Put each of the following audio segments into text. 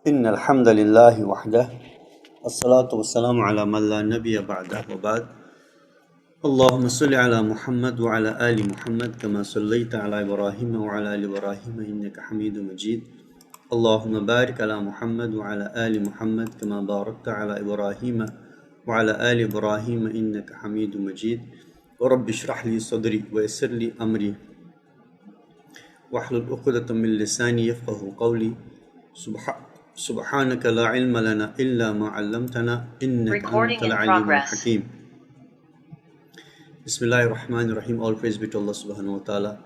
إن الحمد لله وحده الصلاة والسلام على من لا نبي بعده وبعد اللهم صل على محمد وعلى آل محمد كما صليت على إبراهيم وعلى آل إبراهيم إنك حميد مجيد اللهم بارك على محمد وعلى آل محمد كما باركت على إبراهيم وعلى آل إبراهيم إنك حميد مجيد ورب اشرح لي صدري ويسر لي أمري واحلل عقدة من لساني يفقه قولي سبحانك لا علم لنا إلا ما علمتنا إنك أنت العليم الحكيم. Bismillahir Rahmanir Rahim. All praise be to Allah subhanahu wa ta'ala,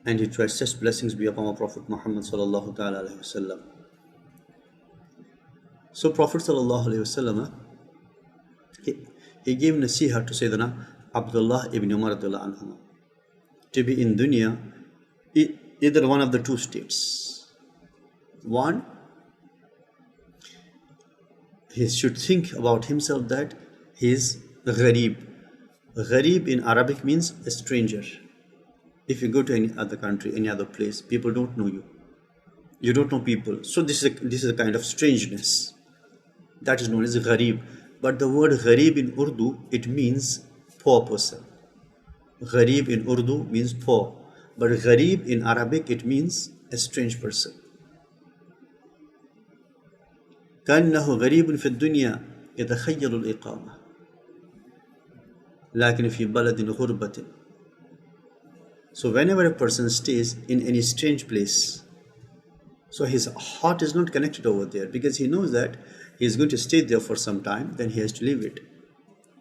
and His choicest blessings be upon our Prophet Muhammad sallallahu ta'ala alayhi wasallam. So Prophet sallallahu alayhi wasallam, he gave nasiha to Sayyidina Abdullah ibn Umar radhiyallahu anhu to be in dunya either one of the two states. One, he should think about himself that he is gharib. Gharib in Arabic means a stranger. If you go to any other country, any other place, people don't know you. You don't know people. So this is a kind of strangeness. That is known as gharib. But the word gharib in Urdu, it means poor person. Gharib in Urdu means poor. But gharib in Arabic, it means a strange person. كأنه غريب في الدنيا يتخيل الإقامة لكن في بلد غربة. So whenever a person stays in any strange place, so his heart is not connected over there because he knows that he is going to stay there for some time, then he has to leave it.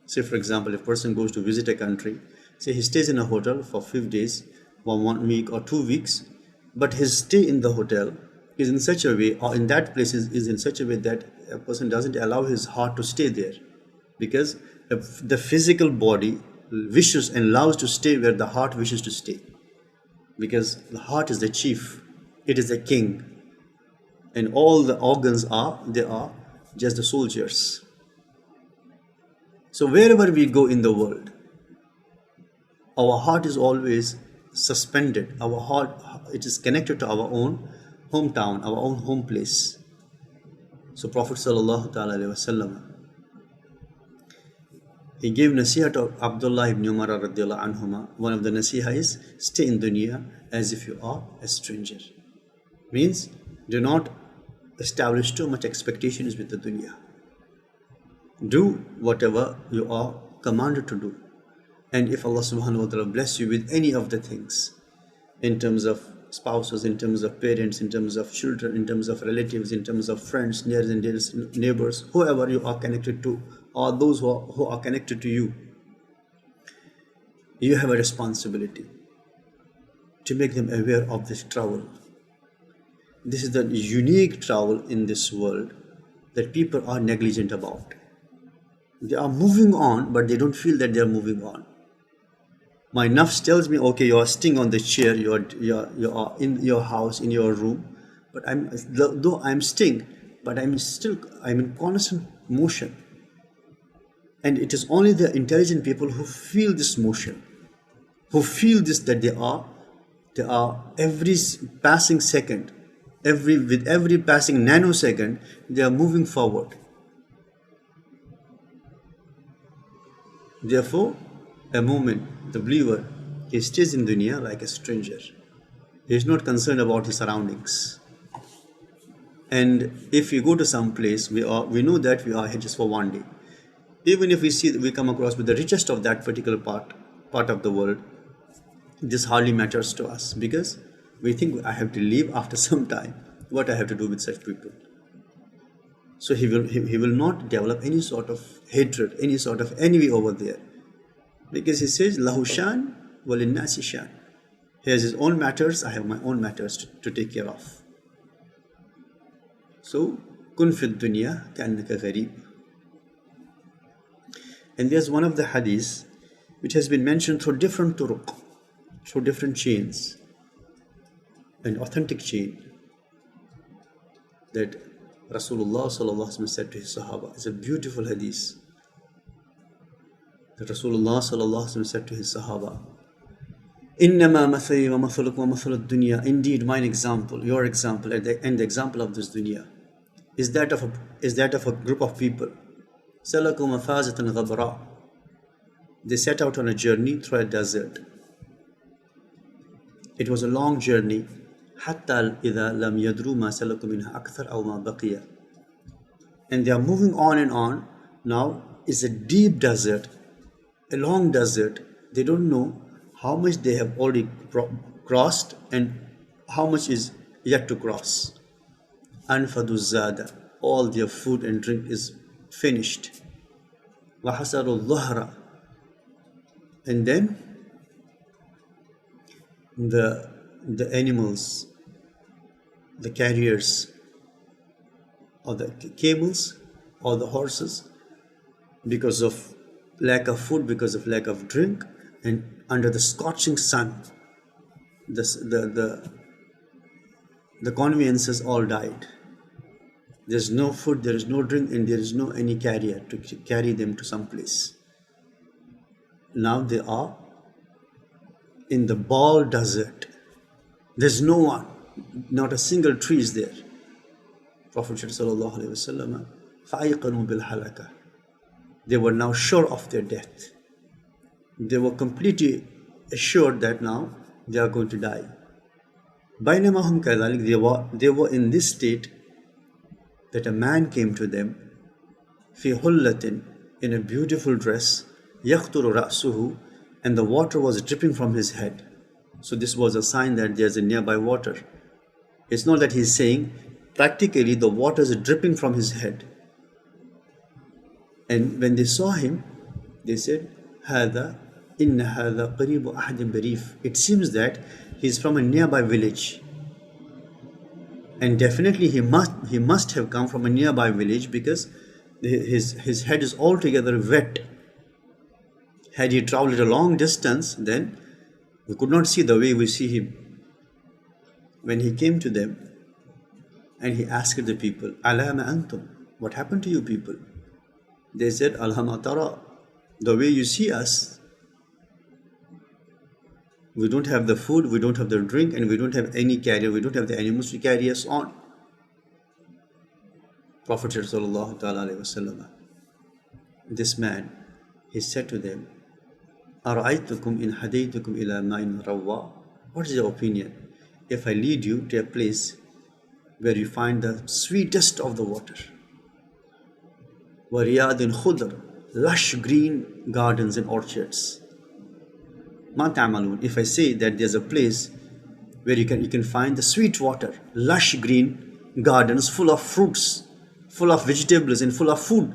Say for example, if a person goes to visit a country, say he stays in a hotel for 5 days, 1 week or 2 weeks, but his stay in the hotel is in such a way, or in that place is in such a way that a person doesn't allow his heart to stay there, because the physical body wishes and loves to stay where the heart wishes to stay, because the heart is the chief, it is the king, and all the organs are just the soldiers. So wherever we go in the world, our heart is always suspended. Our heart, it is connected to our own hometown, our own home place. So Prophet sallallahu ta'ala alayhi wasallam, he gave nasiha to Abdullah ibn Umar radhiyallahu anhuma. One of the nasiha is, stay in dunya as if you are a stranger. Means, do not establish too much expectations with the dunya. Do whatever you are commanded to do. And if Allah subhanahu wa ta'ala bless you with any of the things, in terms of spouses, in terms of parents, in terms of children, in terms of relatives, in terms of friends, near and dear neighbors, whoever you are connected to, or those who are connected to you, you have a responsibility to make them aware of this travel. This is the unique travel in this world that people are negligent about. They are moving on, but they don't feel that they are moving on. My nafs tells me, okay, you are sitting on the chair, you are in your house, in your room, but though I'm sitting, but I'm in constant motion. And it is only the intelligent people who feel this motion, who feel this, that they are every passing second, with every passing nanosecond, they are moving forward. Therefore, a moment, the believer, he stays in dunya like a stranger. He is not concerned about his surroundings. And if we go to some place, we know that we are here just for 1 day. Even if we come across with the richest of that particular part of the world, this hardly matters to us, because we think I have to leave after some time. What I have to do with such people? So he will not develop any sort of hatred, any sort of envy over there. Because he says, Lahu shan walinnasi shan. He has his own matters, I have my own matters to take care of. So, kun fid dunya ka'annaka gharib. And there's one of the hadiths which has been mentioned through different turuq, through different chains, an authentic chain, that Rasulullah sallallahu alaihi wasallam said to his Sahaba. It's a beautiful hadith. That Rasulullah sallallahu alaihi wasallam said to his Sahaba, إنما مثلي ومثلك ومثل الدنيا. Indeed, mine example, your example, and the example of this dunya is that of a group of people. سَلَكُوا مَفَازَةً غَبْرًا. They set out on a journey through a desert. It was a long journey. حَتَّى إِذَا لَمْ يَدْرُوا مَا سَلَكُوا مِنْهَا أَكْثَرَ أَوْ مَا بَقِيَ. And they are moving on and on. Now it's a deep desert, a long desert. They don't know how much they have already crossed and how much is yet to cross. أَنْفَدُوا الزَّادَ. All their food and drink is finished. وَحَسَرُوا الظَّهْرَ. And then the animals, the carriers, or the camels, or the horses, because of lack of food, because of lack of drink, and under the scorching sun, the conveyances all died. There's no food, there is no drink, and there is no any carrier to carry them to some place. Now they are in the bald desert. There's no one, not a single tree is there. Prophet sallallahu alaihi wasallam, فَأَيْقَنُوا بِالْحَلَكَةِ. They were now sure of their death. They were completely assured that now they are going to die. بَيْنَمَا هُمْ كَذَلِكَ. They were in this state that a man came to them, فِي حُلَّةٍ, in a beautiful dress, يَخْطُرُ رَأْسُهُ, and the water was dripping from his head. So this was a sign that there's a nearby water. It's not that he's saying, practically the water is dripping from his head. And when they saw him, they said, هَذَا إِنَّ هَذَا قَرِيبُ أَحْدٍ بَرِيفٍ. It seems that he's from a nearby village. And definitely he must have come from a nearby village, because his head is altogether wet. Had he traveled a long distance, then we could not see the way we see him. When he came to them and he asked the people, Alama antum, what happened to you people? They said, Alhama tara, the way you see us, we don't have the food, we don't have the drink, and we don't have any carrier, we don't have the animals to carry us on. Prophet sallallahu alaihi wasallam, this man, he said to them, أَرَأَيْتُكُمْ إِنْ هَدَيْتُكُمْ إِلَى مَاءٍ رَوَّى. What is your opinion if I lead you to a place where you find the sweetest of the water? وَرِيَادٍ خُضْرٍ, lush green gardens and orchards. مَا تَعْمَلُونَ. If I say that there's a place where you can find the sweet water, lush green gardens full of fruits, full of vegetables and full of food,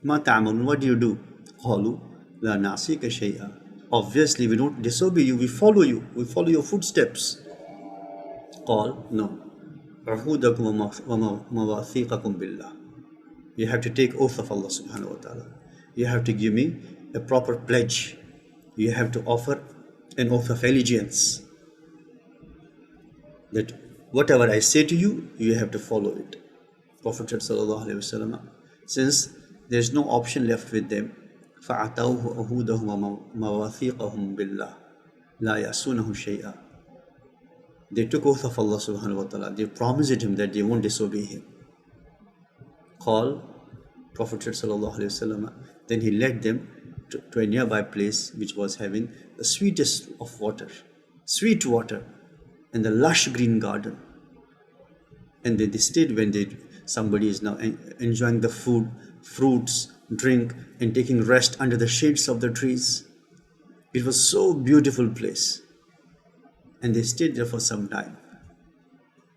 مَا تَعْمَلُونَ, what do you do? قَالُوا لَا نَعْصِيكَ شَيْئًا. Obviously we don't disobey you, we follow your footsteps. قال, no. عهودكم ومواثيقكم بالله. You have to take oath of Allah subhanahu wa ta'ala. You have to give me a proper pledge. You have to offer an oath of allegiance, that whatever I say to you, you have to follow it. Prophet sallallahu alaihi wasallam, since there's no option left with them, فَعَتَوْهُ أَهُودَهُمْ وَمَوَاثِيقَهُمْ بِاللَّهِ لَا يَعْصُونَهُ شَيْئًا. They took oath of Allah subhanahu wa ta'ala. They promised him that they won't disobey him. Call Prophet sallallahu alaihi wasallam. Then he led them to a nearby place which was having the sweetest of water, sweet water, and the lush green garden. And they stayed when somebody is now enjoying the food, fruits, drink, and taking rest under the shades of the trees. It was so beautiful place. And they stayed there for some time.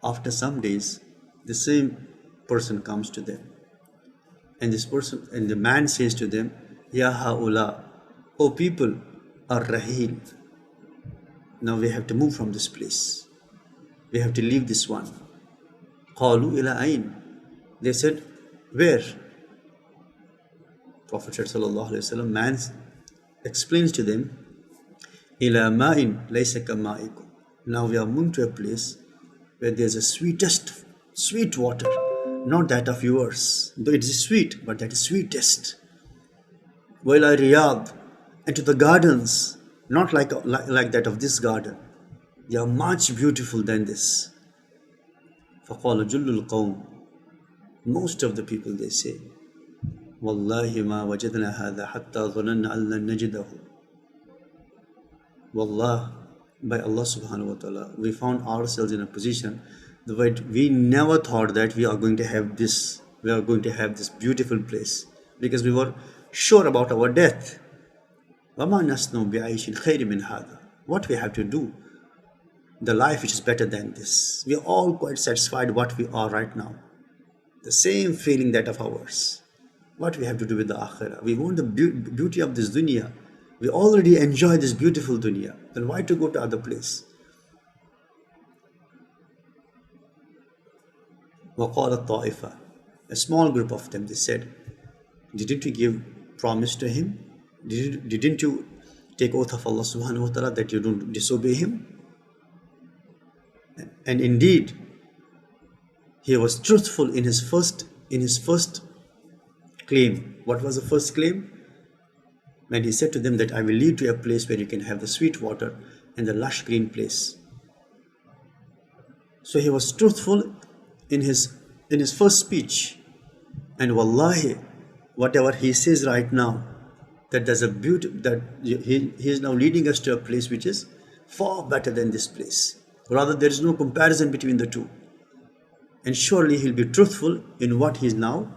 After some days, the same person comes to them. And the man says to them, Ya haula, O people, ar-rahil. Now we have to move from this place. We have to leave this one. Qalu ila ayn. They said, where? Prophet sallallahu alaihi wasallam, man explains to them, ila ma'in laysa kama'ikum. Now we are moving to a place where there's a sweet water, not that of yours. Though it is sweet, but that is sweetest. Wa ila riyad, and to the gardens, not like that of this garden. They are much beautiful than this. فَقَالَ جُلُّ الْقَوْمِ. Most of the people, they say, Wallahi ma wajadna hadha hatta dhananna an lan najidahu. Wallah, by Allah subhanahu wa ta'ala, we found ourselves in a position that we never thought that we are going to have this, beautiful place, because we were sure about our death. وَمَا نَسْنُوا بِعَيْشٍ خَيْرٍ مِنْ هَذَا. What we have to do, the life which is better than this. We are all quite satisfied what we are right now. The same feeling that of ours. What we have to do with the akhirah? We want the beauty of this dunya. We already enjoy this beautiful dunya. Then why to go to other place? وَقَالَ الطَّائِفَةِ. A small group of them, they said, didn't you give promise to him? Didn't you take oath of Allah subhanahu wa ta'ala that you don't disobey him? And indeed, he was truthful in his first claim. What was the first claim? When he said to them that I will lead to a place where you can have the sweet water and the lush green place. So he was truthful in his first speech. And wallahi, whatever he says right now, that there's a beauty, that he is now leading us to a place which is far better than this place. Rather, there is no comparison between the two. And surely he'll be truthful in what he's now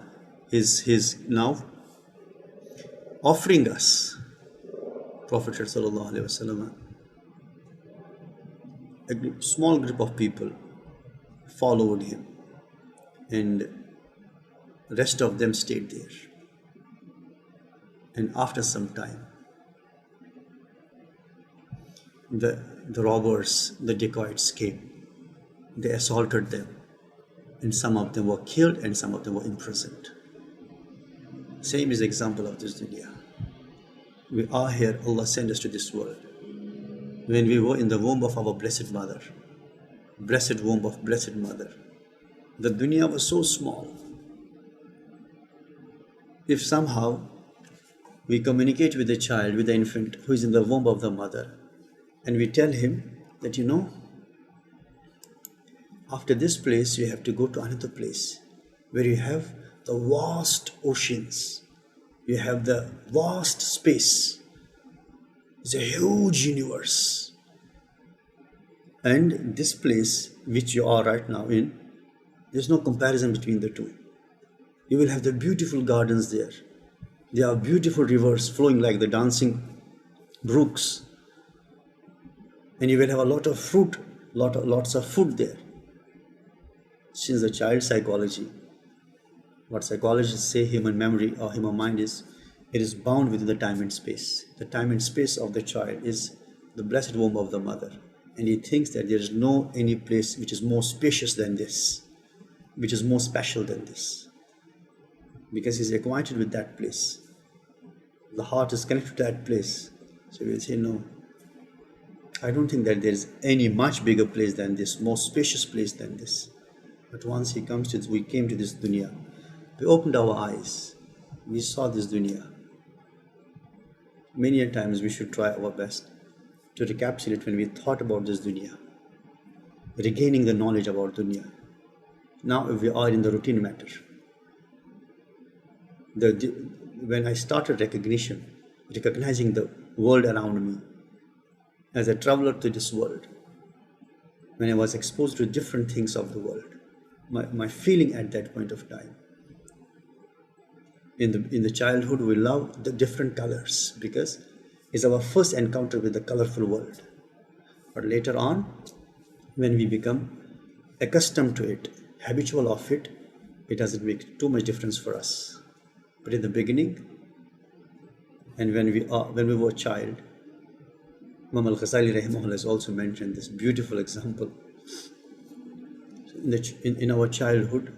offering us. Prophet sallallahu alaihi wasallam, a small group of people followed him, and the rest of them stayed there. And after some time, the robbers, the dacoits came. They assaulted them, and some of them were killed and some of them were imprisoned. Same is the example of this dunya. We are here, Allah sent us to this world. When we were in the womb of our blessed mother, the dunya was so small. If somehow we communicate with the child, with the infant who is in the womb of the mother, and we tell him that, after this place you have to go to another place where you have the vast oceans, you have the vast space. It's a huge universe. And this place which you are right now in, there's no comparison between the two. You will have the beautiful gardens there. There are beautiful rivers flowing like the dancing brooks. And you will have a lot of fruit, lots of food there. Since the child psychology, what psychologists say, human memory or human mind is, it is bound within the time and space. The time and space of the child is the blessed womb of the mother. And he thinks that there is no any place which is more spacious than this, which is more special than this. Because he is acquainted with that place. The heart is connected to that place. So we will say, no, I don't think that there is any much bigger place than this, more spacious place than this. But once we came to this dunya, we opened our eyes, we saw this dunya. Many a times we should try our best to recapitulate when we thought about this dunya, regaining the knowledge about dunya. Now we are in the routine matter. When I started recognizing the world around me, as a traveler to this world, when I was exposed to different things of the world, my feeling at that point of time, in the childhood we love the different colors because it's our first encounter with the colorful world. But later on, when we become accustomed to it, habitual of it, it doesn't make too much difference for us. But in the beginning, and when we were a child, Imam Al-Ghazali rahimahullah has also mentioned this beautiful example. In our childhood,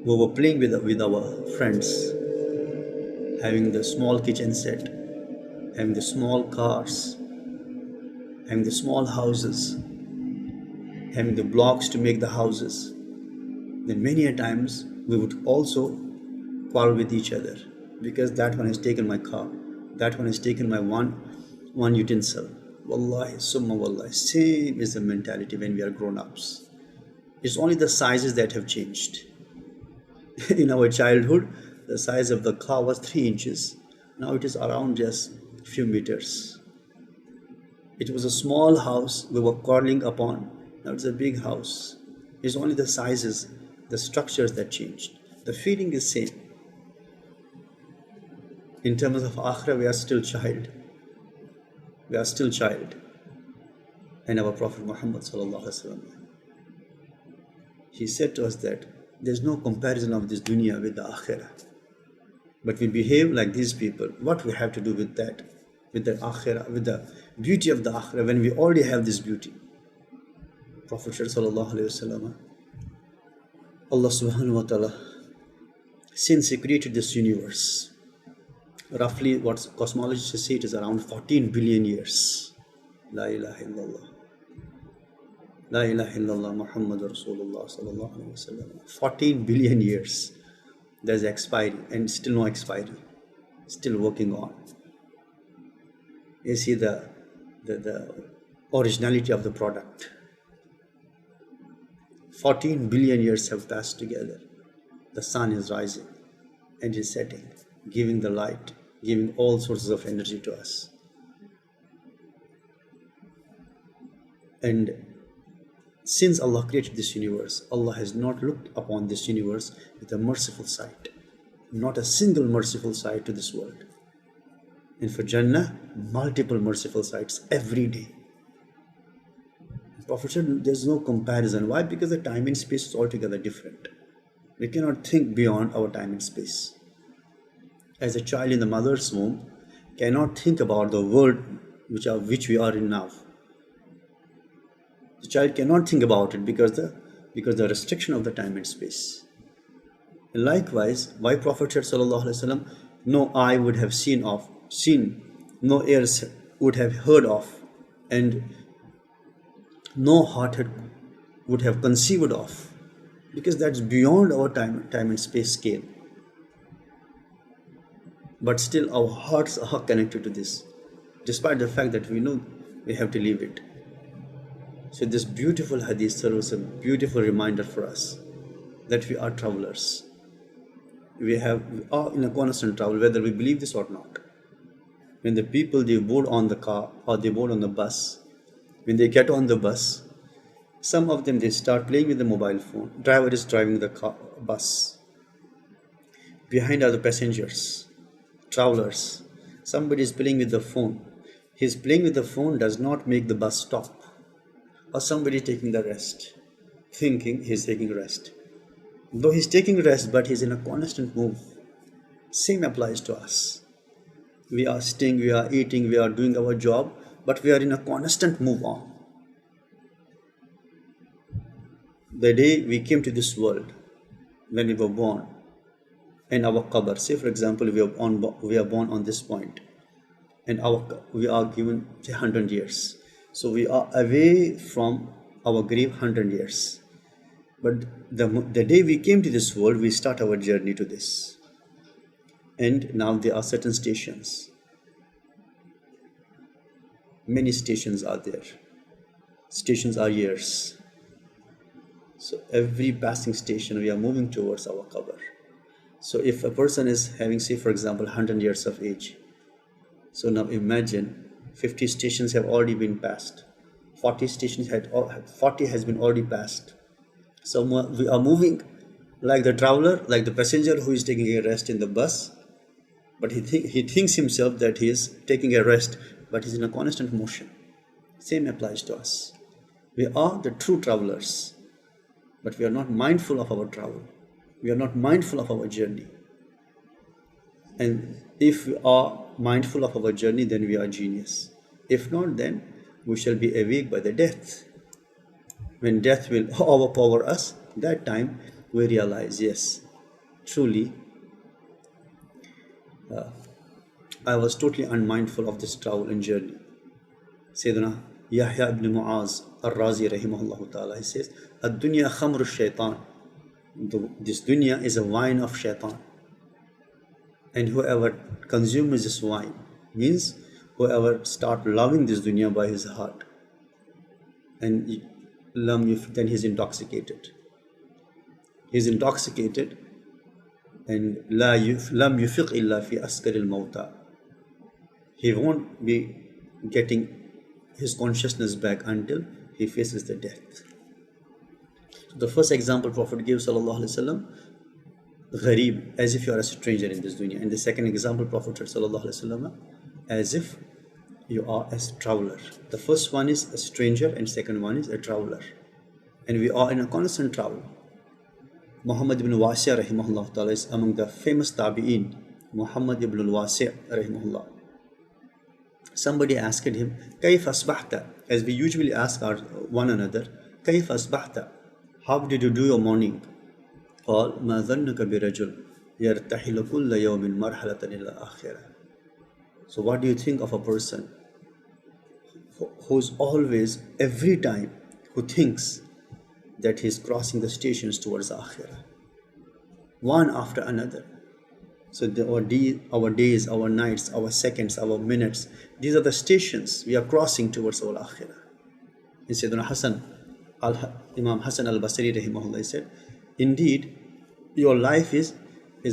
we were playing with our friends, having the small kitchen set, having the small cars, having the small houses, having the blocks to make the houses. Then many a times we would also quarrel with each other because that one has taken my car, that one has taken my one utensil. Wallahi, summa wallahi, same is the mentality when we are grown-ups. It's only the sizes that have changed. In our childhood, the size of the car was 3 inches. Now it is around just a few meters. It was a small house we were quarreling upon. Now it's a big house. It's only the sizes, the structures that changed. The feeling is same. In terms of akhirah, we are still child. We are still child. And our Prophet Muhammad sallallahu alaihi wasallam, he said to us that there's no comparison of this dunya with the akhirah. But we behave like these people. What we have to do with that? With the akhirah, with the beauty of the akhirah, when we already have this beauty. Prophet sallallahu alaihi wasallam, Allah subhanahu wa ta'ala, since he created this universe, roughly what cosmologists say it is around 14 billion years. La ilaha illallah. La ilaha illallah Muhammadur Rasulullah sallallahu alaihi wasallam. 14 billion years. There's expiry and still no expiry. Still working on. You see the originality of the product. 14 billion years have passed together. The sun is rising and is setting, giving the light, giving all sources of energy to us. And since Allah created this universe, Allah has not looked upon this universe with a merciful sight. Not a single merciful sight to this world. And for Jannah, multiple merciful sights every day. Prophet said there's no comparison. Why? Because the time and space is altogether different. We cannot think beyond our time and space. As a child in the mother's womb cannot think about the world which we are in now. The child cannot think about it because the restriction of the time and space. And likewise, why Prophet said sallallahu alaihi wasallam, no eye would have seen, no ears would have heard of, and no heart would have conceived of, because that's beyond our time and space scale. But still our hearts are connected to this, despite the fact that we know we have to leave it. So this beautiful hadith serves a beautiful reminder for us that we are travelers. We are in a constant travel, whether we believe this or not. When the people, they board on the car or they board on the bus, when they get on the bus, some of them, they start playing with the mobile phone. Driver is driving the bus. Behind are the passengers, travelers. Somebody is playing with the phone. His playing with the phone does not make the bus stop. Or somebody taking the rest, thinking he's taking rest. Though he's taking rest, but he's in a constant move. Same applies to us. We are staying, we are eating, we are doing our job, but we are in a constant move on. The day we came to this world, when we were born, in our qabr, say for example, we are born on this point, and we are given 100 years. So we are away from our grave 100 years. But the day we came to this world, we start our journey to this. And now there are certain stations. Many stations are there. Stations are years. So every passing station, we are moving towards our qabr. So if a person is having, say for example, 100 years of age, so now imagine 50 stations have already been passed. 40 has been already passed. So we are moving like the traveler, like the passenger who is taking a rest in the bus. But he thinks himself that he is taking a rest, but he's in a constant motion. Same applies to us. We are the true travelers, but we are not mindful of our travel. We are not mindful of our journey. And if we are mindful of our journey, then we are genius. If not, then we shall be awake by the death. When death will overpower us, that time we realize, yes, truly, I was totally unmindful of this travel and journey. Sayyidina Yahya ibn Mu'az al-Razi rahimahullah ta'ala, he says, "Ad-dunya khamru shaitan." This dunya is a wine of shaitan. And whoever consumes this wine, means whoever start loving this dunya by his heart, and then he's intoxicated. He's intoxicated, and lam yufiq illa fi askaril mauta. He won't be getting his consciousness back until he faces the death. So the first example Prophet gives, sallallahu alaihi wasallam, gharib, as if you are a stranger in this dunya. And the second example Prophet said, sallallahu alaihi wasallam, as if you are a traveler. The first one is a stranger, and second one is a traveler. And we are in a constant travel. Muhammad ibn Wasi' rahimahullah ta'ala is among the famous tabi'in. Muhammad ibn Wasi' rahimahullah. Somebody asked him, كيف أصبحت? As we usually ask one another, كيف أصبحت? How did you do your morning? قال ما ظنك برجل يرتحل كل يوم مرحلة إلى آخرة. So what do you think of a person who's always, every time, who thinks that he's crossing the stations towards Akhirah, one after another? So our days, our nights, our seconds, our minutes, these are the stations we are crossing towards our Akhirah. And Sayyidina Imam Hassan al-Basri rahimahullah said, indeed, your life is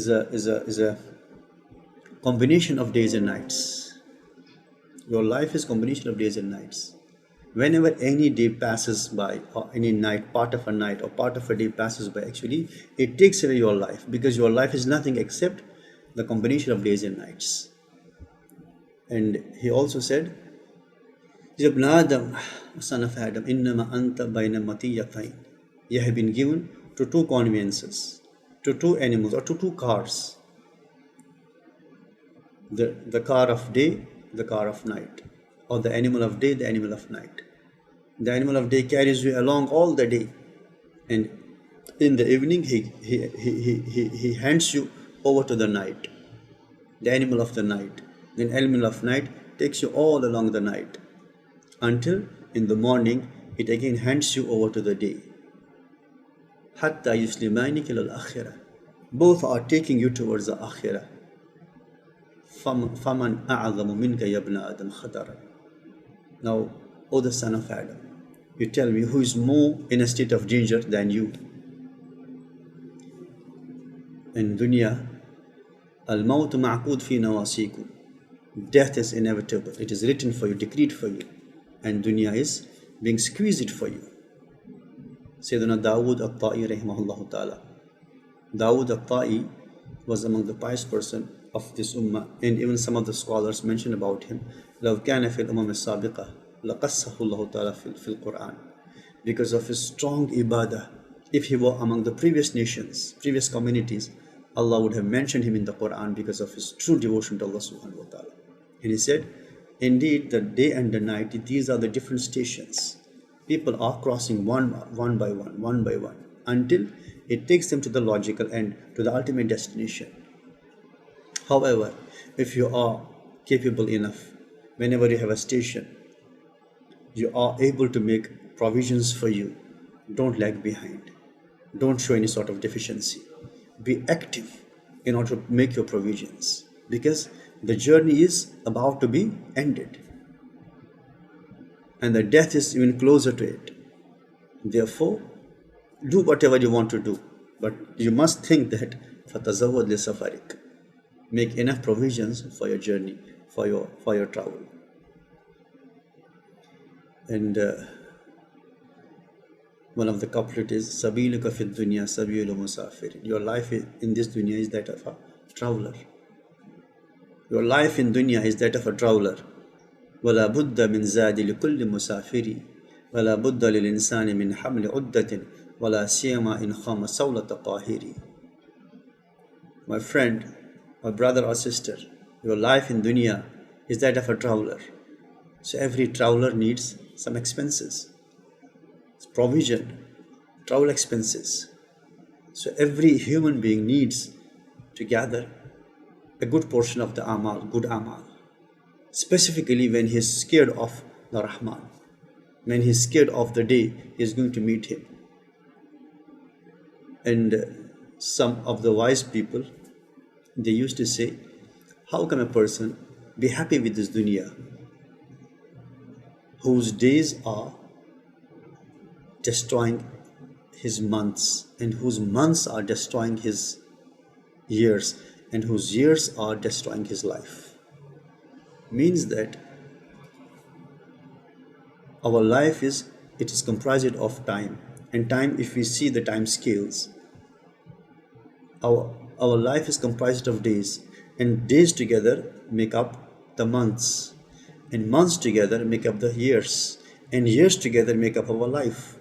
a combination of days and nights. Your life is combination of days and nights. Whenever any day passes by, or any night, part of a night or part of a day passes by, actually, it takes away your life, because your life is nothing except the combination of days and nights. And he also said, Ibn Adam, son of Adam, innama anta bayna matiyatayn. You have been given to two conveyances, to two animals, or to two cars. The car of day, the car of night, or the animal of day, the animal of night. The animal of day carries you along all the day, and in the evening he hands you over to the night, the animal of the night. Then animal of night takes you all along the night until in the morning it again hands you over to the day. Hatta yuslimani kila al-akhirah. Both are taking you towards the akhirah. Faman a'zamu minka ya ibn Adam khatara. Now, O the son of Adam, you tell me, who is more in a state of danger than you? In dunya, al-mawt ma'qud fi nawasikum. Death is inevitable. It is written for you, decreed for you. And dunya is being squeezed for you. Sayyidina Dawood al-Ta'i rahimahullah ta'ala. Dawood al-Ta'i was among the pious person of this ummah, and even some of the scholars mention about him, لَوْ كَانَ فِي الْأُمَمِ السَّابِقَةِ لَقَصَّهُ اللَّهُ تَعَالَى فِي الْقُرْآنِ. Because of his strong ibadah, if he were among the previous nations, previous communities, Allah would have mentioned him in the Quran because of his true devotion to Allah subhanahu wa ta'ala. And he said, indeed, the day and the night, these are the different stations. People are crossing one by one, until it takes them to the logical end, to the ultimate destination. However, if you are capable enough, whenever you have a station, you are able to make provisions for you. Don't lag behind. Don't show any sort of deficiency. Be active in order to make your provisions, because the journey is about to be ended and the death is even closer to it. Therefore, do whatever you want to do, but you must think that فَتَزَوَّدْ لِسَفَرِكَ. Make enough provisions for your journey, for your travel. And one of the couplet is سَبِيلُكَ فِي الدُّنْيَا سَبِيلُ مُسَافِرٍ. Your life in this dunya is that of a traveler. Your life in dunya is that of a traveler. وَلَا بُدَّ مِنْ زَادِ لِكُلِّ مُسَافِرِ وَلَا بُدَّ لِلْإِنسَانِ مِنْ حَمْلِ عُدَّةٍ وَلَا سِيَمَا إِنْ خَامَ سَوْلَةَ قَاهِرِ. My friend, my brother or sister, your life in dunya is that of a traveler. So every traveler needs some expenses. It's provision, travel expenses. So every human being needs to gather a good portion of the amal, good amal. Specifically when he is scared of the Rahman, when he is scared of the day he is going to meet him. And some of the wise people, they used to say, how can a person be happy with this dunya whose days are destroying his months, and whose months are destroying his years, and whose years are destroying his life. Means that our life is comprised of time, and time, if we see the time scales, our life is comprised of days, and days together make up the months, and months together make up the years, and years together make up our life.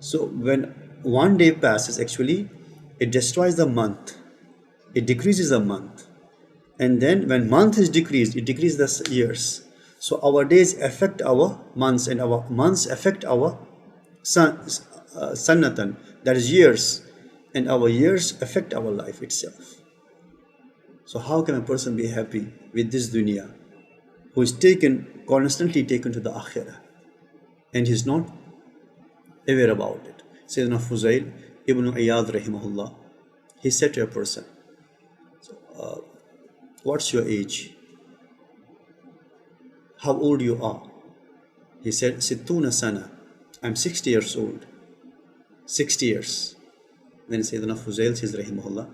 So when one day passes, actually it destroys the month, it decreases a month, and then when month is decreased, it decreases the years. So our days affect our months, and our months affect our sanatan, that is years, and our years affect our life itself. So how can a person be happy with this dunya who is constantly taken to the akhirah, and he's not aware about it? Sayyidina Fuzail ibn Iyad rahimahullah, he said to a person, what's your age? How old you are? He said, Sittuna sana, I'm 60 years old. 60 years. Then Sayyidina Fuzail says rahimahullah,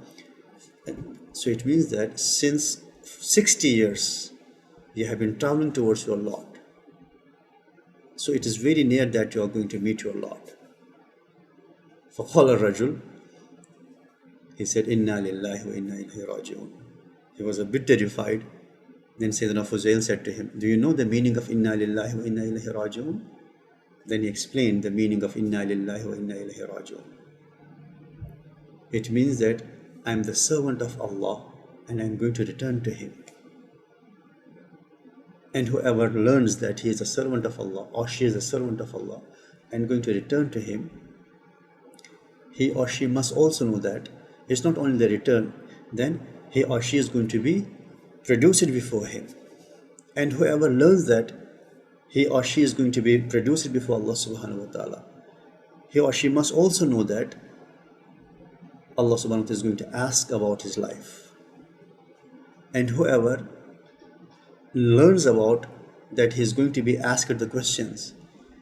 so it means that since 60 years you have been traveling towards your Lord. So it is very near that you are going to meet your Lord. فَقَالَ الرَّجُلُ, he said, Inna lillahi wa inna ilayhi raji'un. He was a bit terrified. Then Sayyidina Fuzail said to him, do you know the meaning of Inna lillahi wa inna ilayhi raji'un? Then he explained the meaning of Inna lillahi wa inna ilayhi raji'un. It means that I am the servant of Allah, and I am going to return to Him. And whoever learns that he is a servant of Allah, or she is a servant of Allah, and going to return to Him, he or she must also know that it's not only the return, then he or she is going to be produced before Him. And whoever learns that he or she is going to be produced before Allah subhanahu wa ta'ala, he or she must also know that Allah subhanahu wa ta'ala is going to ask about his life. And whoever learns about that he is going to be asked the questions,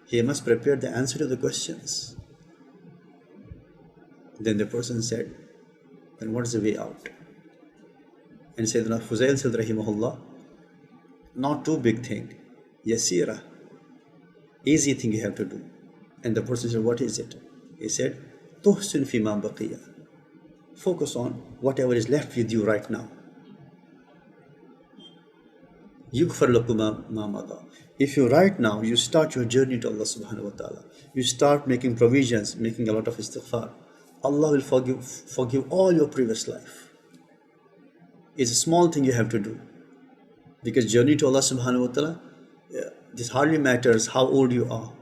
he must prepare the answer to the questions. Then the person said, then what is the way out? And Sayyidina Fuzail said rahimahullah, not too big thing, yasira, easy thing you have to do. And the person said, what is it? He said, tuhsin fi ma baqiya, focus on whatever is left with you right now. Yughfar lakum ma mada. If you right now, you start your journey to Allah subhanahu wa ta'ala, you start making provisions, making a lot of istighfar, Allah will forgive all your previous life. It's a small thing you have to do. Because journey to Allah subhanahu wa ta'ala, this hardly matters how old you are.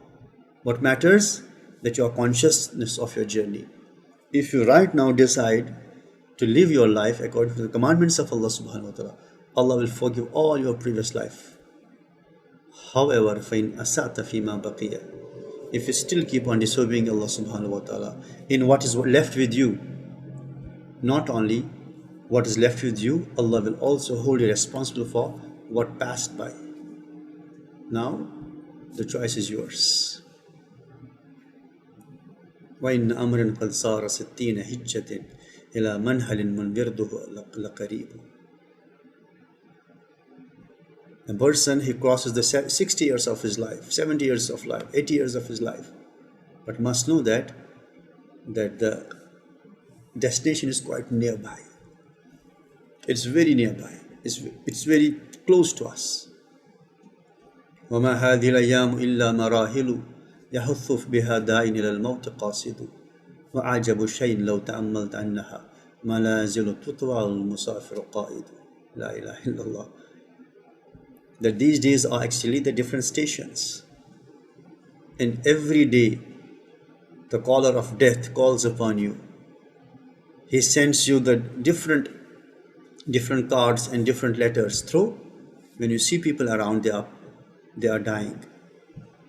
What matters that you are consciousness of your journey. If you right now decide to live your life according to the commandments of Allah subhanahu wa ta'ala, Allah will forgive all your previous life. However, فَإِنْ أَسَأْتَ فِي مَا بَقِيَ, if you still keep on disobeying Allah subhanahu wa ta'ala in what is left with you, not only what is left with you, Allah will also hold you responsible for what passed by. Now, the choice is yours. وَإِنَّ أَمْرًا قَدْ صَارَ سِتِّينَ هِجَّةٍ إِلَى مَنْهَلٍ مُنْبِرْدُهُ لَقَرِيبٌ. A person, he crosses the 60 years of his life, 70 years of life, 80 years of his life, but must know that the destination is quite nearby. It's very nearby. It's very close to us. وَمَا هَذِهِ الْأَيَّامُ إِلَّا مَرَاهِلُ يَحُثُّ بِهَا دَاعٍ إِلَى الْمَوْتِ قَاصِدُ وَأَعْجَبُ شَيْءٍ لَوْ تَأَمَّلْتَ أَنَّهَا مَلَازِلُ تُطْوَى الْمُسَافِرُ قَائِدُ لَا إِلَهَ إِلَّا اللَّهِ. That these days are actually the different stations, and every day the caller of death calls upon you. He sends you the different cards and different letters through. When you see people around, they are dying,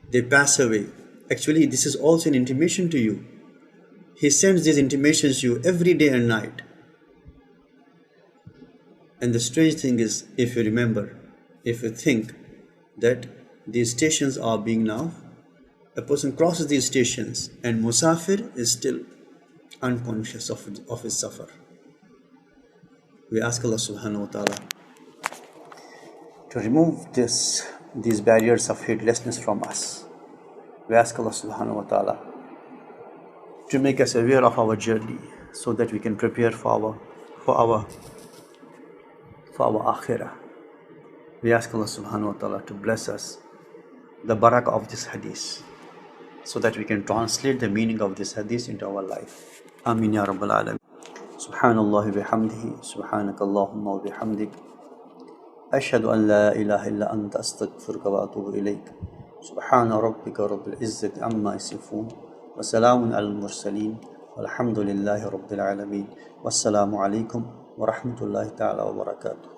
they pass away. Actually, this is also an intimation to you. He sends these intimations to you every day and night. And the strange thing is, if you think that these stations are being now A person crosses these stations and Musafir is still unconscious of his safar. We ask Allah subhanahu wa ta'ala to remove these barriers of heedlessness from us. We ask Allah subhanahu wa ta'ala to make us aware of our journey so that we can prepare for our akhirah. We ask Allah subhanahu wa ta'ala to bless us the barakah of this hadith so that we can translate the meaning of this hadith into our life. Ameen ya Rabbal Alameen. Subhanallah bihamdihi, subhanakallahumma wa bihamdik. Ashhadu an la ilaha illa anta astaghfiruka wa atubu ilayk. Subhana rabbika rabbil izzati amma yasifun. Wa salamun al mursaleen. Walhamdulillahi rabbil alameen. Wassalamu alaikum wa rahmatullahi ta'ala wa barakatuh.